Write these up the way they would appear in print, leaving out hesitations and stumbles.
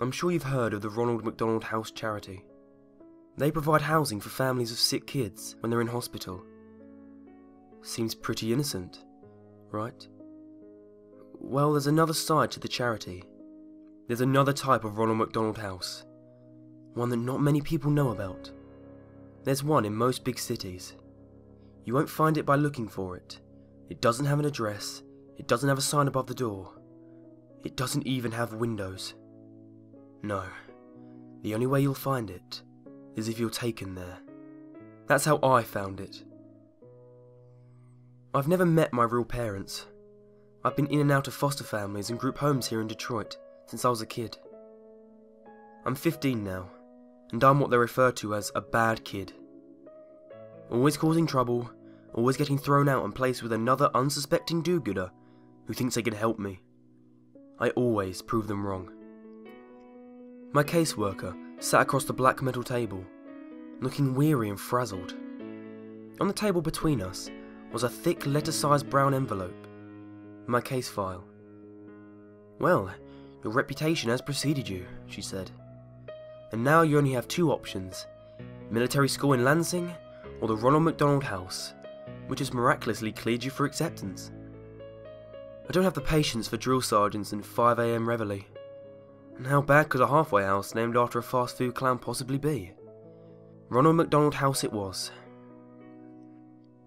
I'm sure you've heard of the Ronald McDonald House charity. They provide housing for families of sick kids when they're in hospital. Seems pretty innocent, right? Well, there's another side to the charity. There's another type of Ronald McDonald House. One that not many people know about. There's one in most big cities. You won't find it by looking for it. It doesn't have an address. It doesn't have a sign above the door. It doesn't even have windows. No. The only way you'll find it is if you're taken there. That's how I found it. I've never met my real parents. I've been in and out of foster families and group homes here in Detroit since I was a kid. I'm 15 now, and I'm what they refer to as a bad kid. Always causing trouble, always getting thrown out and placed with another unsuspecting do-gooder who thinks they can help me. I always prove them wrong. My caseworker sat across the black metal table, looking weary and frazzled. On the table between us was a thick letter-sized brown envelope, my case file. "Well, your reputation has preceded you," she said. "And now you only have two options, military school in Lansing or the Ronald McDonald House, which has miraculously cleared you for acceptance. I don't have the patience for drill sergeants and 5 AM reveille. And how bad could a halfway house named after a fast food clown possibly be? Ronald McDonald House it was."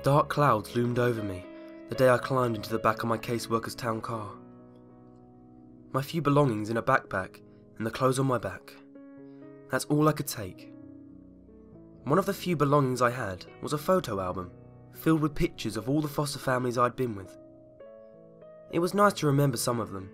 Dark clouds loomed over me the day I climbed into the back of my caseworker's town car. My few belongings in a backpack and the clothes on my back. That's all I could take. One of the few belongings I had was a photo album filled with pictures of all the foster families I'd been with. It was nice to remember some of them,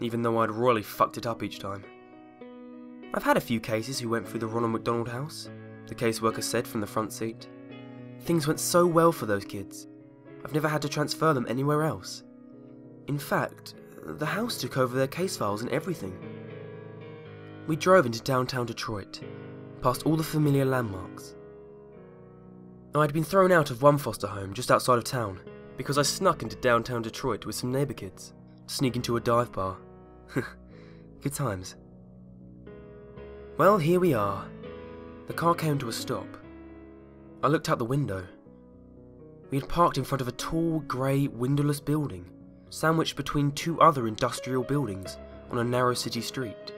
even though I'd royally fucked it up each time. "I've had a few cases who went through the Ronald McDonald House," the caseworker said from the front seat. "Things went so well for those kids. I've never had to transfer them anywhere else. In fact, the house took over their case files and everything." We drove into downtown Detroit, past all the familiar landmarks. I'd been thrown out of one foster home just outside of town because I snuck into downtown Detroit with some neighbour kids to sneak into a dive bar. Good times. Well, here we are. The car came to a stop. I looked out the window. We had parked in front of a tall, grey, windowless building, sandwiched between two other industrial buildings on a narrow city street.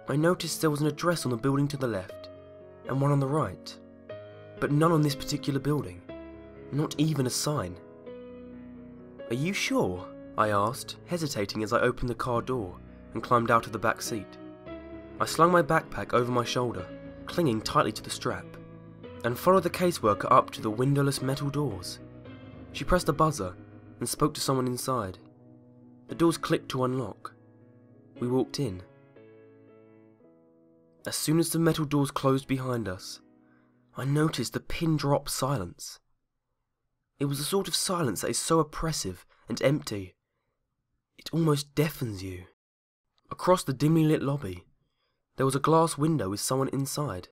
I noticed there was an address on the building to the left, and one on the right, but none on this particular building, not even a sign. "Are you sure?" I asked, hesitating as I opened the car door and climbed out of the back seat. I slung my backpack over my shoulder, clinging tightly to the strap, and followed the caseworker up to the windowless metal doors. She pressed a buzzer and spoke to someone inside. The doors clicked to unlock. We walked in. As soon as the metal doors closed behind us, I noticed the pin-drop silence. It was the sort of silence that is so oppressive and empty, it almost deafens you. Across the dimly lit lobby, there was a glass window with someone inside,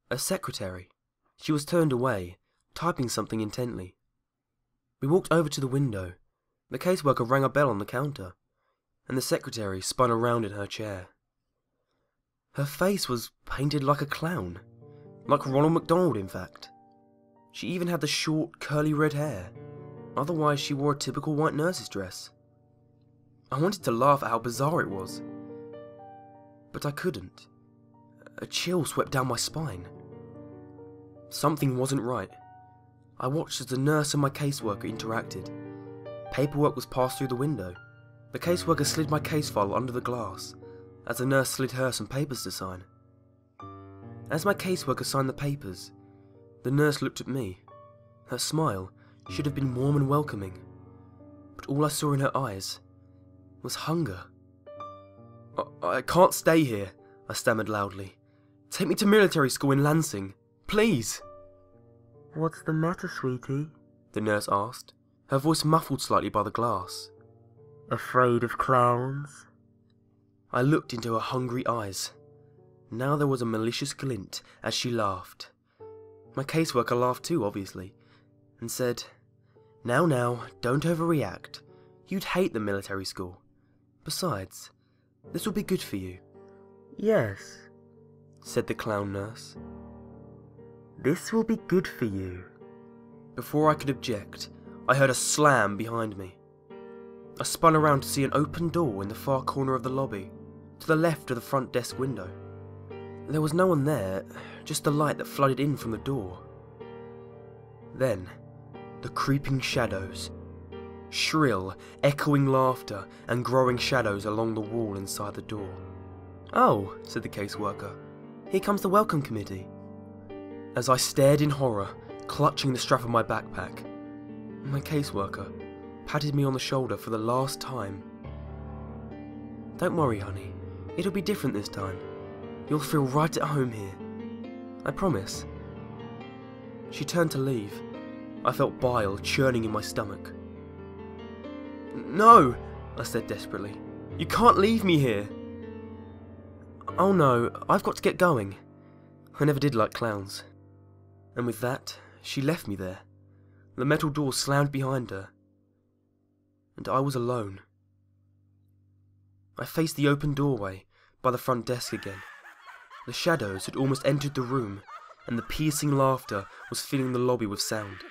a secretary. She was turned away, typing something intently. We walked over to the window. The caseworker rang a bell on the counter, and the secretary spun around in her chair. Her face was painted like a clown, like Ronald McDonald in fact. She even had the short, curly red hair. Otherwise she wore a typical white nurse's dress. I wanted to laugh at how bizarre it was, but I couldn't. A chill swept down my spine. Something wasn't right. I watched as the nurse and my caseworker interacted. Paperwork was passed through the window. The caseworker slid my case file under the glass, as the nurse slid her some papers to sign. As my caseworker signed the papers, the nurse looked at me. Her smile should have been warm and welcoming, but all I saw in her eyes was hunger. I can't stay here," I stammered loudly. "Take me to military school in Lansing, please." "What's the matter, sweetie?" the nurse asked, her voice muffled slightly by the glass. "Afraid of clowns?" I looked into her hungry eyes. Now there was a malicious glint as she laughed. My caseworker laughed too, obviously, and said, Now, don't overreact. You'd hate the military school. Besides, this will be good for you. "Yes," said the clown nurse. "This will be good for you." Before I could object, I heard a slam behind me. I spun around to see an open door in the far corner of the lobby, to the left of the front desk window. There was no one there, just the light that flooded in from the door. Then, the creeping shadows. Shrill, echoing laughter and growing shadows along the wall inside the door. "Oh," said the caseworker, "here comes the welcome committee." As I stared in horror, clutching the strap of my backpack, my caseworker patted me on the shoulder for the last time. "Don't worry, honey. It'll be different this time. You'll feel right at home here. I promise." She turned to leave. I felt bile churning in my stomach. "No," I said desperately. "You can't leave me here." "Oh no, I've got to get going. I never did like clowns." And with that, she left me there. The metal door slammed behind her, and I was alone. I faced the open doorway by the front desk again. The shadows had almost entered the room, and the piercing laughter was filling the lobby with sound.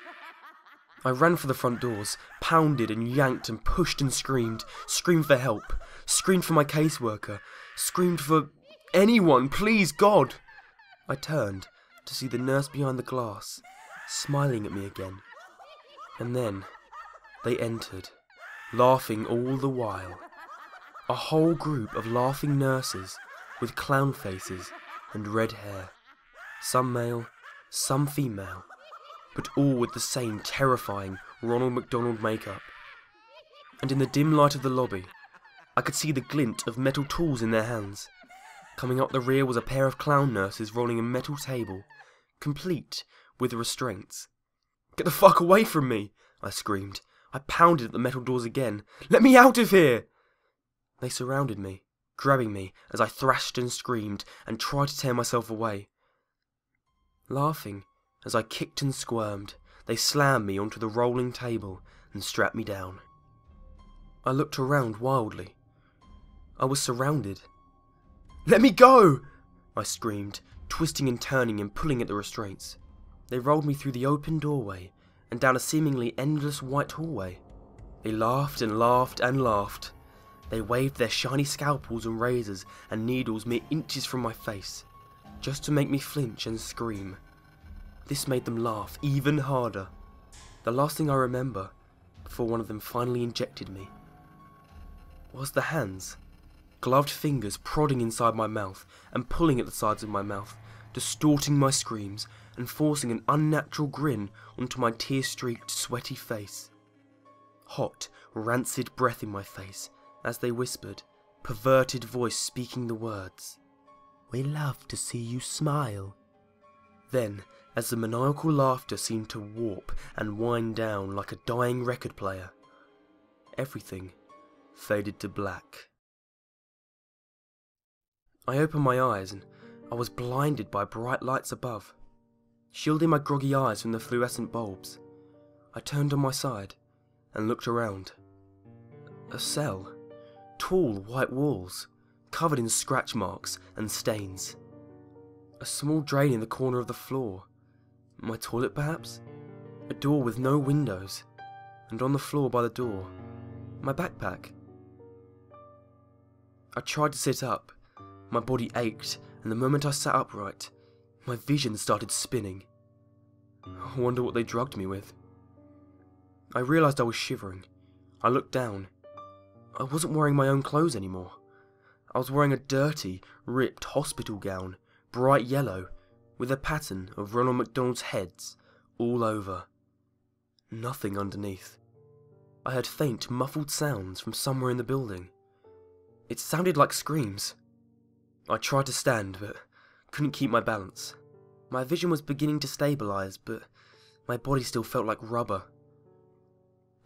I ran for the front doors, pounded and yanked and pushed and screamed for help, screamed for my caseworker, screamed for anyone, please God. I turned to see the nurse behind the glass, smiling at me again. And then they entered, laughing all the while. A whole group of laughing nurses with clown faces and red hair. Some male, some female, but all with the same terrifying Ronald McDonald makeup. And in the dim light of the lobby, I could see the glint of metal tools in their hands. Coming up the rear was a pair of clown nurses rolling a metal table, complete with restraints. "Get the fuck away from me!" I screamed. I pounded at the metal doors again. "Let me out of here!" They surrounded me, grabbing me as I thrashed and screamed and tried to tear myself away. Laughing as I kicked and squirmed, they slammed me onto the rolling table and strapped me down. I looked around wildly. I was surrounded. "Let me go!" I screamed, twisting and turning and pulling at the restraints. They rolled me through the open doorway and down a seemingly endless white hallway. They laughed and laughed and laughed. They waved their shiny scalpels and razors and needles mere inches from my face, just to make me flinch and scream. This made them laugh even harder. The last thing I remember, before one of them finally injected me, was the hands, gloved fingers prodding inside my mouth and pulling at the sides of my mouth, distorting my screams and forcing an unnatural grin onto my tear-streaked, sweaty face. Hot, rancid breath in my face as they whispered, perverted voice speaking the words, "We love to see you smile." Then, as the maniacal laughter seemed to warp and wind down like a dying record player, everything faded to black. I opened my eyes and I was blinded by bright lights above, shielding my groggy eyes from the fluorescent bulbs. I turned on my side and looked around. A cell. Tall white walls, covered in scratch marks and stains. A small drain in the corner of the floor. My toilet, perhaps? A door with no windows, and on the floor by the door, my backpack. I tried to sit up. My body ached, and the moment I sat upright, my vision started spinning. I wonder what they drugged me with. I realised I was shivering. I looked down. I wasn't wearing my own clothes anymore. I was wearing a dirty, ripped hospital gown, bright yellow, with a pattern of Ronald McDonald's heads all over. Nothing underneath. I heard faint, muffled sounds from somewhere in the building. It sounded like screams. I tried to stand, but couldn't keep my balance. My vision was beginning to stabilise, but my body still felt like rubber.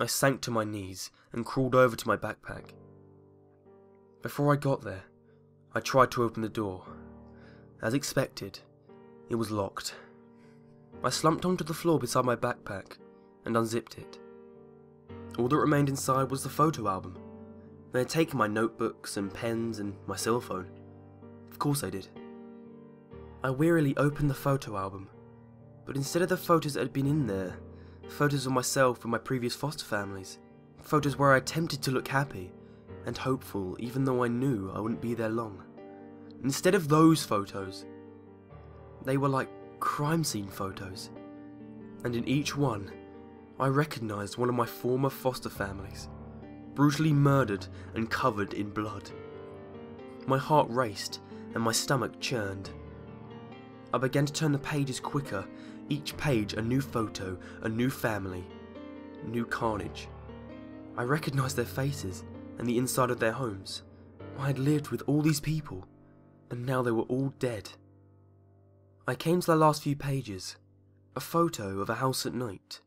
I sank to my knees and crawled over to my backpack. Before I got there, I tried to open the door. As expected, it was locked. I slumped onto the floor beside my backpack and unzipped it. All that remained inside was the photo album. They had taken my notebooks and pens and my cell phone. Of course I did. I wearily opened the photo album, but instead of the photos that had been in there, photos of myself and my previous foster families, photos where I attempted to look happy and hopeful even though I knew I wouldn't be there long. Instead of those photos, they were like crime scene photos, and in each one, I recognised one of my former foster families, brutally murdered and covered in blood. My heart raced and my stomach churned. I began to turn the pages quicker, each page a new photo, a new family, new carnage. I recognised their faces and the inside of their homes. I had lived with all these people, and now they were all dead. I came to the last few pages, a photo of a house at night,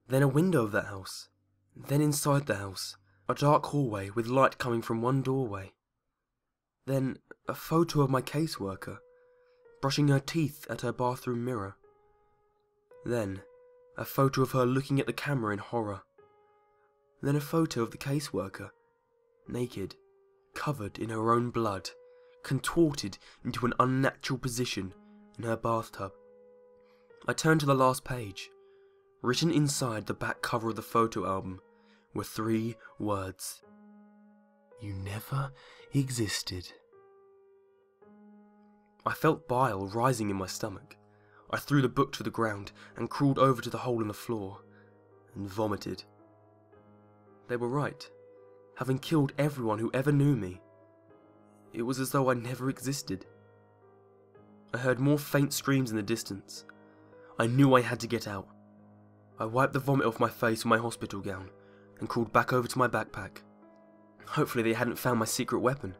then a window of that house, then inside the house, a dark hallway with light coming from one doorway. Then a photo of my caseworker, brushing her teeth at her bathroom mirror. Then a photo of her looking at the camera in horror. Then a photo of the caseworker, naked, covered in her own blood, contorted into an unnatural position in her bathtub. I turned to the last page. Written inside the back cover of the photo album were 3 words. You never existed. I felt bile rising in my stomach. I threw the book to the ground and crawled over to the hole in the floor and vomited. They were right. Having killed everyone who ever knew me, it was as though I never existed. I heard more faint screams in the distance. I knew I had to get out. I wiped the vomit off my face with my hospital gown and crawled back over to my backpack. Hopefully they hadn't found my secret weapon.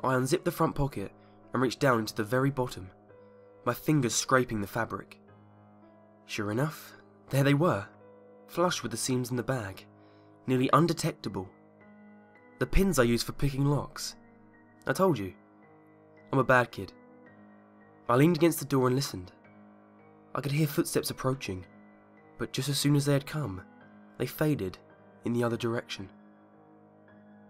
I unzipped the front pocket and reached down into the very bottom, my fingers scraping the fabric. Sure enough, there they were, flush with the seams in the bag, nearly undetectable. The pins I used for picking locks. I told you, I'm a bad kid. I leaned against the door and listened. I could hear footsteps approaching, but just as soon as they had come, they faded in the other direction.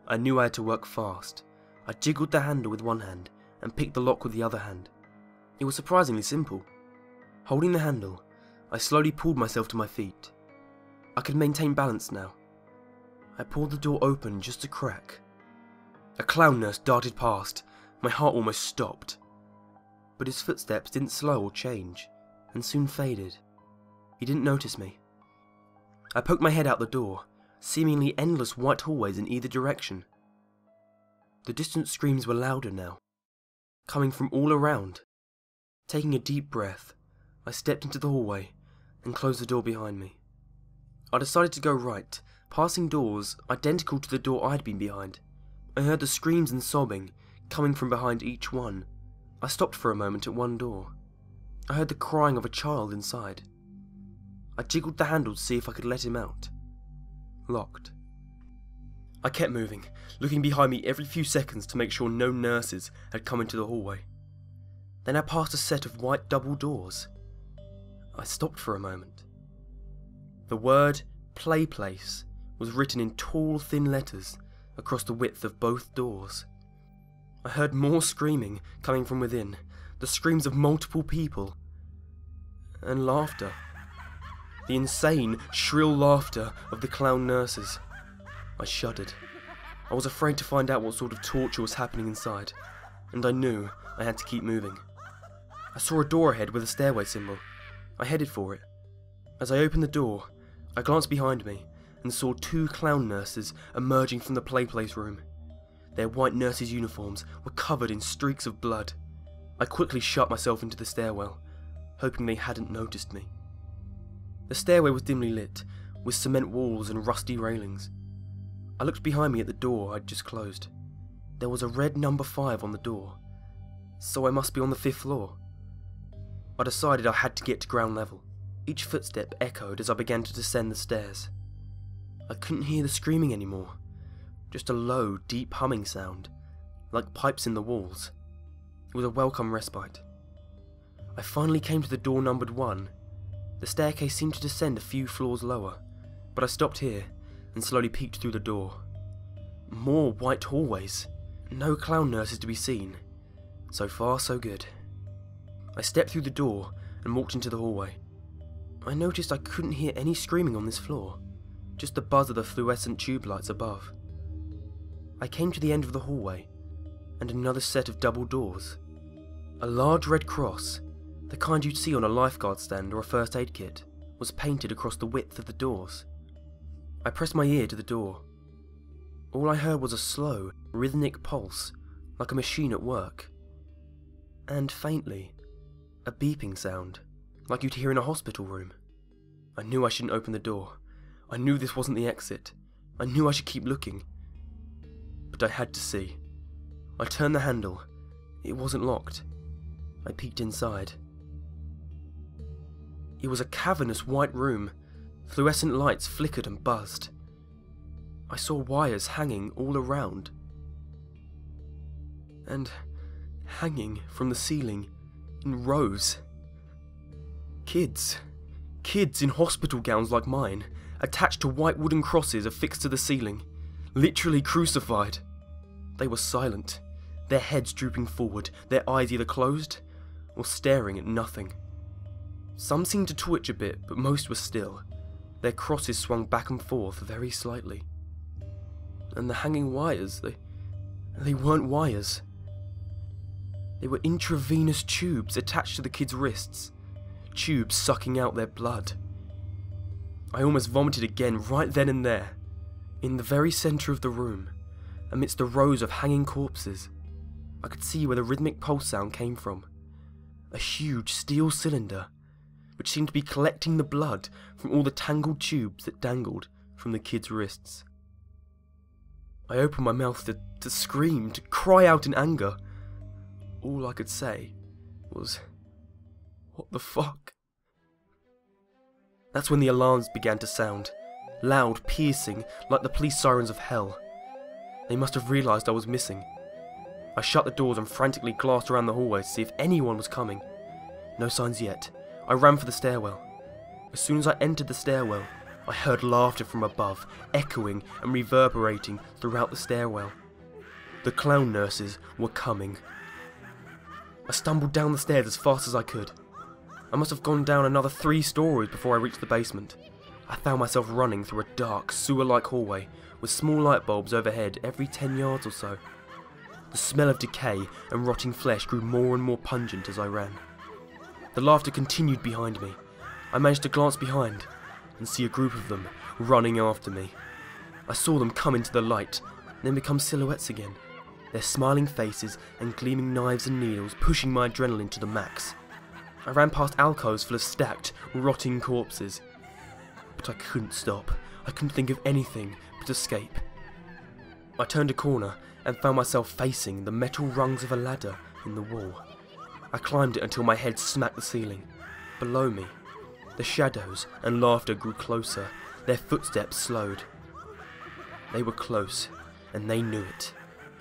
I knew I had to work fast. I jiggled the handle with one hand and picked the lock with the other hand. It was surprisingly simple. Holding the handle, I slowly pulled myself to my feet. I could maintain balance now. I pulled the door open just a crack. A clown nurse darted past. My heart almost stopped. But his footsteps didn't slow or change, and soon faded. He didn't notice me. I poked my head out the door, seemingly endless white hallways in either direction. The distant screams were louder now, coming from all around. Taking a deep breath, I stepped into the hallway and closed the door behind me. I decided to go right, passing doors identical to the door I'd been behind. I heard the screams and sobbing coming from behind each one. I stopped for a moment at one door. I heard the crying of a child inside. I jiggled the handle to see if I could let him out. Locked. I kept moving, looking behind me every few seconds to make sure no nurses had come into the hallway. Then I passed a set of white double doors. I stopped for a moment. The word "Play Place" was written in tall, thin letters across the width of both doors. I heard more screaming coming from within, the screams of multiple people, and laughter. The insane, shrill laughter of the clown nurses. I shuddered. I was afraid to find out what sort of torture was happening inside, and I knew I had to keep moving. I saw a door ahead with a stairway symbol. I headed for it. As I opened the door, I glanced behind me and saw 2 clown nurses emerging from the playplace room. Their white nurses' uniforms were covered in streaks of blood. I quickly shut myself into the stairwell, hoping they hadn't noticed me. The stairway was dimly lit, with cement walls and rusty railings. I looked behind me at the door I'd just closed. There was a red number 5 on the door, so I must be on the 5th floor. I decided I had to get to ground level. Each footstep echoed as I began to descend the stairs. I couldn't hear the screaming anymore, just a low, deep humming sound, like pipes in the walls. It was a welcome respite. I finally came to the door numbered 1. The staircase seemed to descend a few floors lower, but I stopped here and slowly peeked through the door. More white hallways. No clown nurses to be seen. So far, so good. I stepped through the door and walked into the hallway. I noticed I couldn't hear any screaming on this floor, just the buzz of the fluorescent tube lights above. I came to the end of the hallway, and another set of double doors. A large red cross, the kind you'd see on a lifeguard stand or a first aid kit, was painted across the width of the doors. I pressed my ear to the door. All I heard was a slow, rhythmic pulse, like a machine at work. And faintly, a beeping sound, like you'd hear in a hospital room. I knew I shouldn't open the door. I knew this wasn't the exit. I knew I should keep looking. But I had to see. I turned the handle. It wasn't locked. I peeked inside. It was a cavernous white room. Fluorescent lights flickered and buzzed. I saw wires hanging all around. And hanging from the ceiling in rows. Kids in hospital gowns like mine, attached to white wooden crosses affixed to the ceiling, literally crucified. They were silent, their heads drooping forward, their eyes either closed or staring at nothing. Some seemed to twitch a bit, but most were still. Their crosses swung back and forth very slightly. And the hanging wires, they weren't wires. They were intravenous tubes attached to the kids' wrists, tubes sucking out their blood. I almost vomited again right then and there, in the very centre of the room, amidst the rows of hanging corpses. I could see where the rhythmic pulse sound came from. A huge steel cylinder, which seemed to be collecting the blood from all the tangled tubes that dangled from the kids' wrists. I opened my mouth to scream, to cry out in anger. All I could say was, "What the fuck?" That's when the alarms began to sound, loud, piercing, like the police sirens of hell. They must have realised I was missing. I shut the doors and frantically glanced around the hallway to see if anyone was coming. No signs yet. I ran for the stairwell. As soon as I entered the stairwell, I heard laughter from above, echoing and reverberating throughout the stairwell. The clown nurses were coming. I stumbled down the stairs as fast as I could. I must have gone down another 3 stories before I reached the basement. I found myself running through a dark, sewer-like hallway with small light bulbs overhead every 10 yards or so. The smell of decay and rotting flesh grew more and more pungent as I ran. The laughter continued behind me. I managed to glance behind and see a group of them running after me. I saw them come into the light, then become silhouettes again, their smiling faces and gleaming knives and needles pushing my adrenaline to the max. I ran past alcoves full of stacked, rotting corpses. But I couldn't stop. I couldn't think of anything but escape. I turned a corner and found myself facing the metal rungs of a ladder in the wall. I climbed it until my head smacked the ceiling. Below me, the shadows and laughter grew closer, their footsteps slowed. They were close, and they knew it.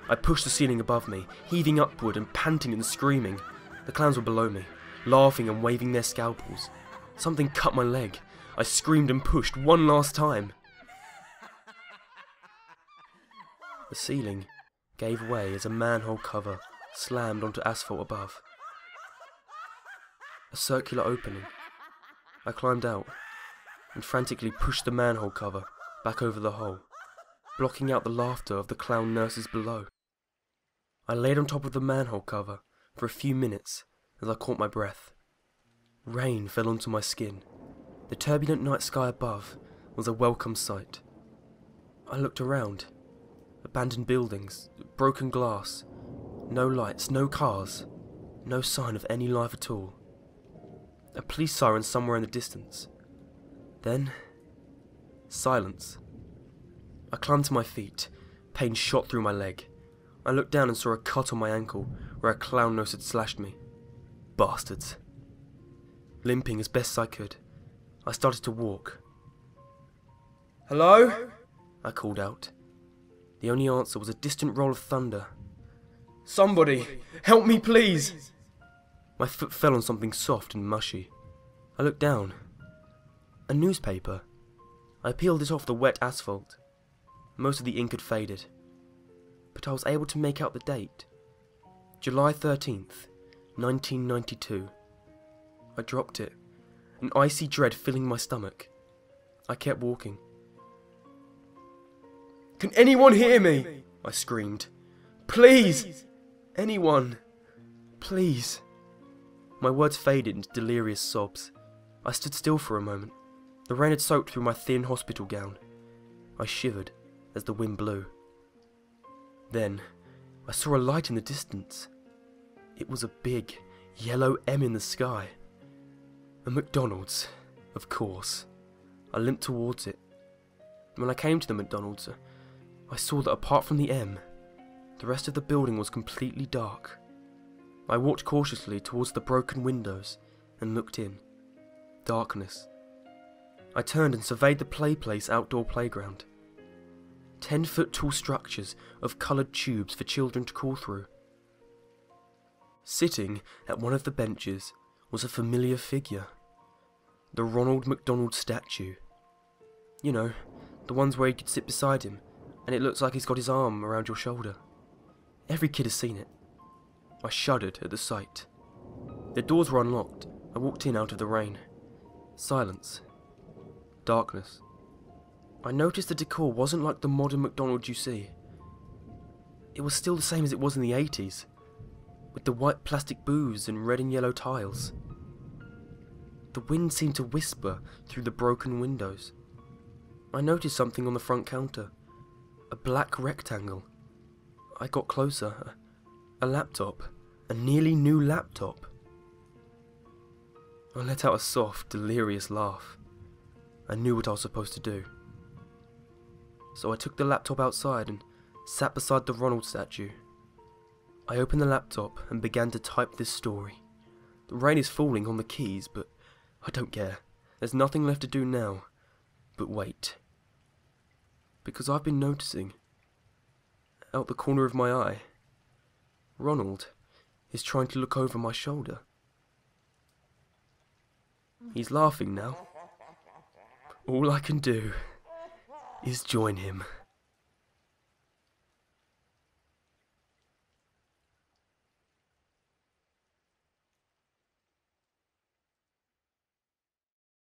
I pushed the ceiling above me, heaving upward and panting and screaming. The clowns were below me, laughing and waving their scalpels. Something cut my leg. I screamed and pushed one last time. The ceiling gave way as a manhole cover slammed onto asphalt above. A circular opening. I climbed out and frantically pushed the manhole cover back over the hole, blocking out the laughter of the clown nurses below. I laid on top of the manhole cover for a few minutes as I caught my breath. Rain fell onto my skin. The turbulent night sky above was a welcome sight. I looked around. Abandoned buildings, broken glass, no lights, no cars, no sign of any life at all. A police siren somewhere in the distance. Then, silence. I climbed to my feet. Pain shot through my leg. I looked down and saw a cut on my ankle where a clown nurse had slashed me. Bastards. Limping as best I could, I started to walk. "Hello?" I called out. The only answer was a distant roll of thunder. "Somebody, help me please!" My foot fell on something soft and mushy. I looked down. A newspaper. I peeled it off the wet asphalt. Most of the ink had faded, but I was able to make out the date. July 13th, 1992. I dropped it, an icy dread filling my stomach. I kept walking. "Can anyone hear me?" I screamed. "Please! Anyone! Please!" My words faded into delirious sobs. I stood still for a moment. The rain had soaked through my thin hospital gown. I shivered as the wind blew. Then, I saw a light in the distance. It was a big, yellow M in the sky. A McDonald's, of course. I limped towards it. When I came to the McDonald's, I saw that apart from the M, the rest of the building was completely dark. I walked cautiously towards the broken windows and looked in. Darkness. I turned and surveyed the play place outdoor playground. 10-foot-tall structures of coloured tubes for children to crawl through. Sitting at one of the benches was a familiar figure. The Ronald McDonald statue. You know, the ones where you could sit beside him and it looks like he's got his arm around your shoulder. Every kid has seen it. I shuddered at the sight. The doors were unlocked. I walked in out of the rain. Silence. Darkness. I noticed the decor wasn't like the modern McDonald's you see. It was still the same as it was in the 80s, with the white plastic booths and red and yellow tiles. The wind seemed to whisper through the broken windows. I noticed something on the front counter. A black rectangle. I got closer. A laptop. A nearly new laptop. I let out a soft, delirious laugh. I knew what I was supposed to do. So I took the laptop outside and sat beside the Ronald statue. I opened the laptop and began to type this story. The rain is falling on the keys, but I don't care. There's nothing left to do now but wait. Because I've been noticing, out the corner of my eye, Ronald is trying to look over my shoulder. He's laughing now. All I can do is join him.